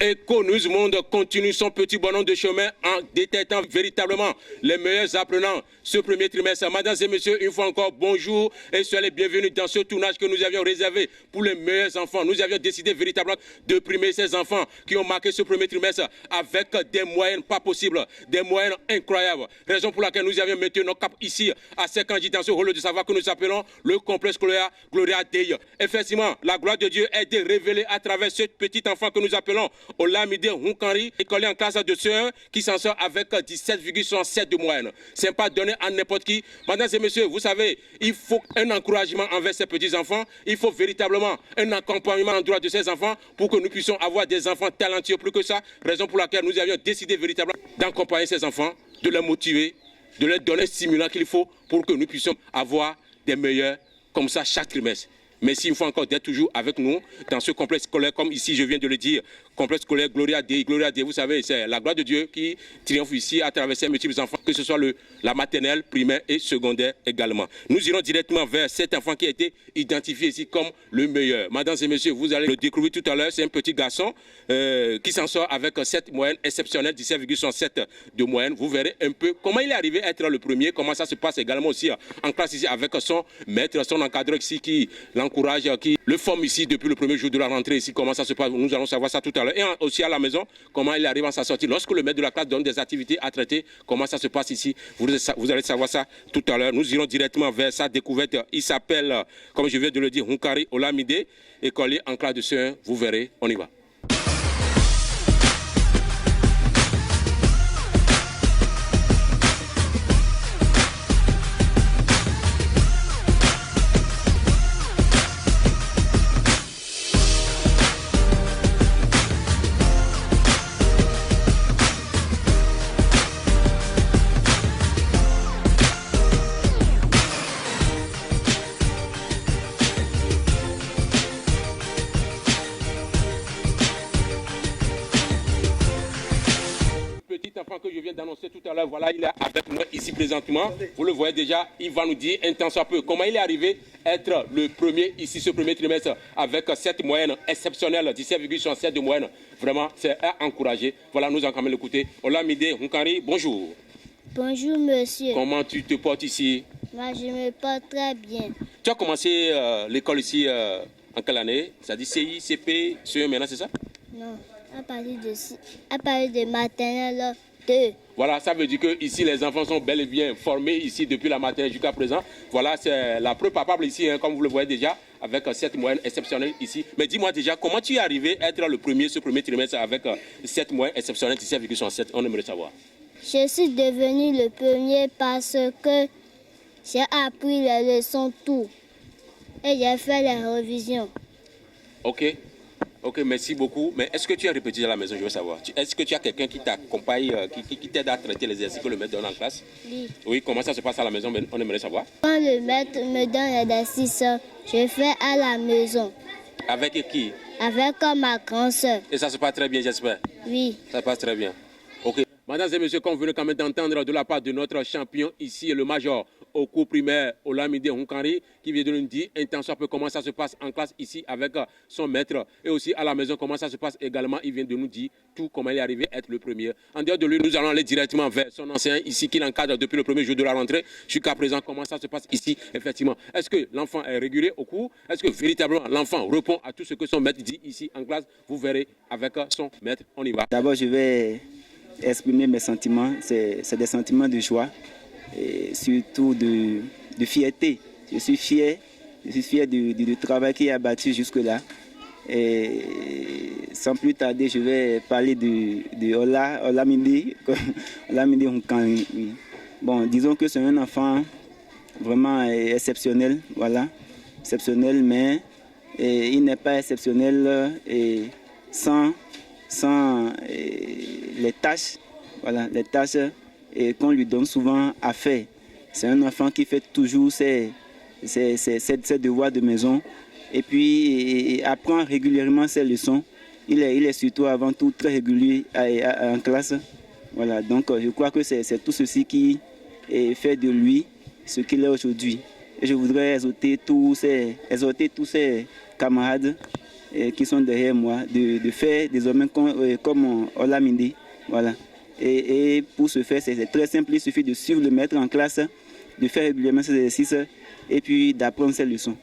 Eco News Monde continue son petit bonhomme de chemin en détectant véritablement les meilleurs apprenants ce premier trimestre. Mesdames et messieurs, une fois encore, bonjour et soyez les bienvenus dans ce tournage que nous avions réservé pour les meilleurs enfants. Nous avions décidé véritablement de primer ces enfants qui ont marqué ce premier trimestre avec des moyennes pas possibles, des moyennes incroyables. Raison pour laquelle nous avions mis nos cap ici à ces candidats dans ce rôle de savoir que nous appelons le complexe scolaire Gloria Dei. Effectivement, la gloire de Dieu a été révélée à travers ce petit enfant que nous appelons Olamide Hunkari, écolier en classe de CE1 qui s'en sort avec 17,67 de moyenne. Ce n'est pas donné à n'importe qui. Mesdames et messieurs, vous savez, il faut un encouragement envers ces petits enfants. Il faut véritablement un accompagnement en droit de ces enfants pour que nous puissions avoir des enfants talentueux plus que ça. Raison pour laquelle nous avions décidé véritablement d'accompagner ces enfants, de les motiver, de leur donner le stimulant qu'il faut pour que nous puissions avoir des meilleurs comme ça chaque trimestre. Merci une fois encore d'être toujours avec nous dans ce complexe scolaire, comme ici je viens de le dire, complexe scolaire Gloria Dei. Gloria Dei, vous savez, c'est la gloire de Dieu qui triomphe ici à travers ces multiples enfants, que ce soit la maternelle, primaire et secondaire également. Nous irons directement vers cet enfant qui a été identifié ici comme le meilleur. Mesdames et messieurs, vous allez le découvrir tout à l'heure, c'est un petit garçon qui s'en sort avec cette moyenne exceptionnelle, 17,67 de moyenne. Vous verrez un peu comment il est arrivé à être le premier, comment ça se passe également aussi en classe ici avec son maître, son encadreur ici qui l'encourage, qui le forme ici depuis le premier jour de la rentrée ici, comment ça se passe. Nous allons savoir ça tout à l'heure. Et aussi à la maison, comment il arrive à sa sortie. Lorsque le maître de la classe donne des activités à traiter, comment ça se passe ici. Vous allez savoir ça tout à l'heure. Nous irons directement vers sa découverte. Il s'appelle, comme je viens de le dire, Hunkari Olamide, écolier en classe de CE1. Vous verrez, on y va. Que je viens d'annoncer tout à l'heure, voilà, il est avec moi ici présentement. Vous le voyez déjà, il va nous dire un temps soit peu comment il est arrivé à être le premier ici ce premier trimestre avec cette moyenne exceptionnelle, 17,67 de moyenne. Vraiment, c'est à encourager. Voilà, nous allons quand même l'écouter. Olamide Hunkari, bonjour. Bonjour monsieur. Comment tu te portes ici? Moi je me porte très bien. Tu as commencé l'école ici en quelle année? Ça dit CI, CP, CE maintenant, c'est ça? Non, à partir de maternelle 2. Voilà, ça veut dire que ici les enfants sont bel et bien formés ici depuis la maternelle jusqu'à présent. Voilà, c'est la preuve palpable ici, hein, comme vous le voyez déjà, avec cette moyenne exceptionnelle ici. Mais dis-moi déjà, comment tu es arrivé à être le premier ce premier trimestre avec cette moyenne exceptionnelle 17,67? On aimerait savoir. Je suis devenu le premier parce que j'ai appris les leçons tout et j'ai fait les révisions. Ok, merci beaucoup. Mais est-ce que tu as répété à la maison, je veux savoir. Est-ce que tu as quelqu'un qui t'accompagne, qui t'aide à traiter les exercices que le maître donne en classe? Oui. Oui, comment ça se passe à la maison, on aimerait savoir. Quand le maître me donne les exercices, je fais à la maison. Avec qui? Avec ma grande soeur. Et ça se passe très bien, j'espère? Oui. Ça se passe très bien. Ok. Mesdames et messieurs, comme vous venez quand même d'entendre de la part de notre champion ici, le major au cours primaire Olamide Hunkari, qui vient de nous dire un temps soit peu comment ça se passe en classe ici avec son maître et aussi à la maison comment ça se passe également. Il vient de nous dire tout comment il est arrivé à être le premier. En dehors de lui, nous allons aller directement vers son enseignant ici qui l'encadre depuis le premier jour de la rentrée jusqu'à présent. Comment ça se passe ici effectivement? Est-ce que l'enfant est régulier au cours? Est-ce que véritablement l'enfant répond à tout ce que son maître dit ici en classe? Vous verrez avec son maître. On y va. D'abord, je vais exprimer mes sentiments. C'est des sentiments de joie et surtout de fierté. Je suis fier du travail qui a battu jusque-là. Et sans plus tarder, je vais parler de Olamide Hunkari. Bon, disons que c'est un enfant vraiment exceptionnel, voilà, exceptionnel, mais il n'est pas exceptionnel sans les tâches, voilà, les tâches qu'on lui donne souvent à faire. C'est un enfant qui fait toujours ses devoirs de maison et puis apprend régulièrement ses leçons. Il est surtout avant tout très régulier en classe. Voilà, donc je crois que c'est tout ceci qui fait de lui ce qu'il est aujourd'hui. Et je voudrais exhorter tous ses camarades qui sont derrière moi, de faire désormais comme Olamide. Voilà. Et pour ce faire, c'est très simple, il suffit de suivre le maître en classe, de faire régulièrement ces exercices et puis d'apprendre ces leçons.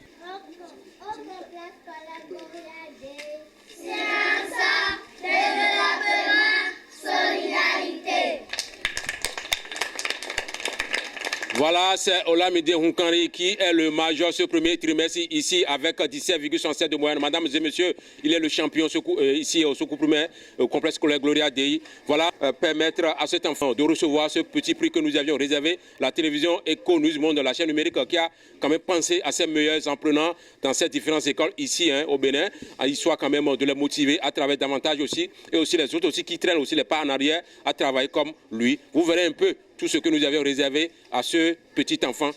Voilà, c'est Olamide Hunkanri qui est le major ce premier trimestre ici avec 17,67 de moyenne. Mesdames et messieurs, il est le champion ici au Secours primaire, au complexe scolaire Gloria Dei. Voilà, permettre à cet enfant de recevoir ce petit prix que nous avions réservé. La télévision Eco News Monde, la chaîne numérique qui a quand même pensé à ses meilleurs apprenants dans ces différentes écoles ici au Bénin, histoire quand même de les motiver à travailler davantage aussi, et aussi les autres aussi qui traînent aussi les pas en arrière à travailler comme lui. Vous verrez un peu tout ce que nous avions réservé à ce petit enfant.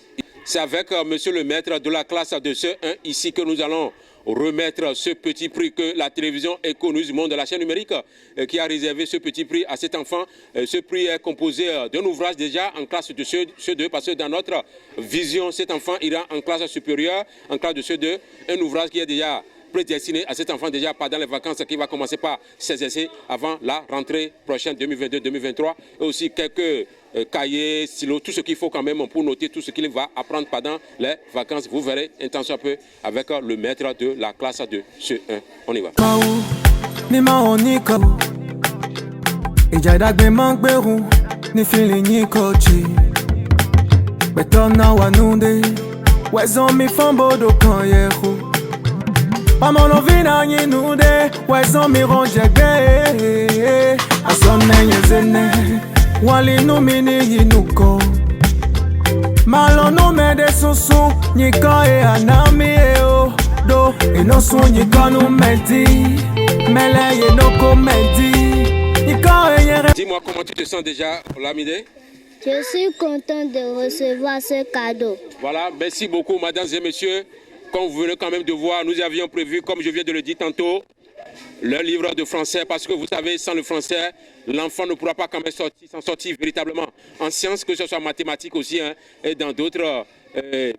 C'est avec monsieur le maître de la classe de CE1 ici que nous allons remettre ce petit prix que la télévision Eco News Monde de la chaîne numérique qui a réservé ce petit prix à cet enfant. Ce prix est composé d'un ouvrage déjà en classe de CE2 parce que dans notre vision, cet enfant ira en classe supérieure, en classe de CE2, un ouvrage qui est déjà prédestiné à cet enfant déjà pendant les vacances qui va commencer par s'exercer avant la rentrée prochaine 2022-2023 et aussi quelques cahiers, stylos, tout ce qu'il faut quand même pour noter tout ce qu'il va apprendre pendant les vacances. Vous verrez intention un peu avec le maître de la classe de CE1. On y va. Walinu mini yinuko Malono mede susu Nika e anami e o Do inosu nika nu medi Mele ye noko medi Nika e yere. Dis-moi comment tu te sens déjà, Olamide? Je suis content de recevoir ce cadeau. Voilà, merci beaucoup, mesdames et messieurs. Comme vous venez quand même de voir, nous avions prévu, comme je viens de le dire tantôt, le livre de français, parce que vous savez, sans le français, l'enfant ne pourra pas quand même s'en sortir véritablement en sciences, que ce soit mathématiques aussi, et dans d'autres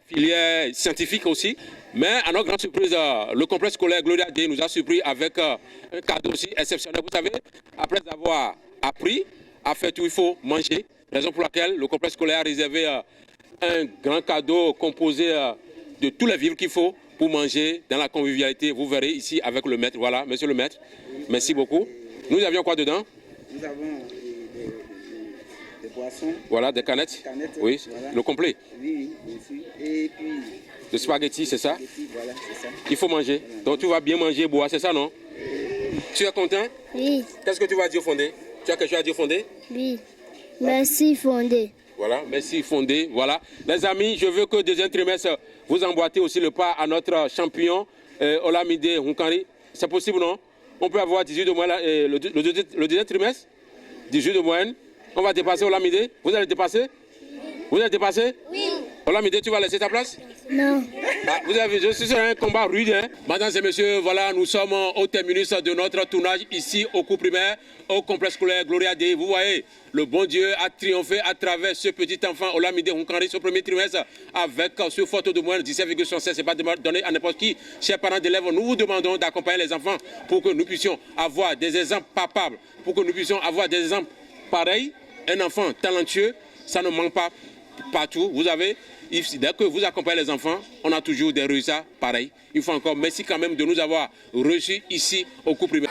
filières scientifiques aussi. Mais à notre grande surprise, le complexe scolaire Gloria Dei nous a surpris avec un cadeau aussi exceptionnel. Vous savez, après avoir appris à faire tout, il faut manger. Raison pour laquelle le complexe scolaire a réservé un grand cadeau composé de tous les vivres qu'il faut pour manger dans la convivialité. Vous verrez ici avec le maître. Voilà, monsieur le maître, merci beaucoup. Nous avions quoi dedans? Nous avons des boissons. Voilà, des canettes. Oui, voilà. Le complet. Oui, bien sûr. Et puis... Le spaghetti, c'est ça? Voilà, c'est ça. Il faut manger. Donc tu vas bien manger, boire, c'est ça, non? Tu es content? Oui. Qu'est-ce que tu vas dire, Fondé? Tu as quelque chose à dire, Fondé? Oui. Merci, Fondé. Voilà, merci Fondé. Voilà. Les amis, je veux que deuxième trimestre, vous emboîtez aussi le pas à notre champion, Olamide Hunkanri. C'est possible, non? On peut avoir 18 de moyenne le deuxième trimestre? 18 de moyenne. On va dépasser Olamide. Vous allez dépasser? Vous allez dépasser? Oui. Olamide, tu vas laisser ta place? Non. Ah, vous avez vu, ce sera un combat rude. Hein? Mesdames et messieurs, voilà, nous sommes au terminus de notre tournage ici au cours primaire, au complexe scolaire Gloria Dei. Vous voyez, le bon Dieu a triomphé à travers ce petit enfant Olamide Hunkanri ce premier trimestre avec ce photo de moyenne 17,67. C'est pas donné à n'importe qui. Chers parents d'élèves, nous vous demandons d'accompagner les enfants pour que nous puissions avoir des exemples papables, pour que nous puissions avoir des exemples pareils. Un enfant talentueux, ça ne manque pas partout. Vous avez, dès que vous accompagnez les enfants, on a toujours des résultats pareils. Il faut encore merci quand même de nous avoir reçus ici au cours primaire.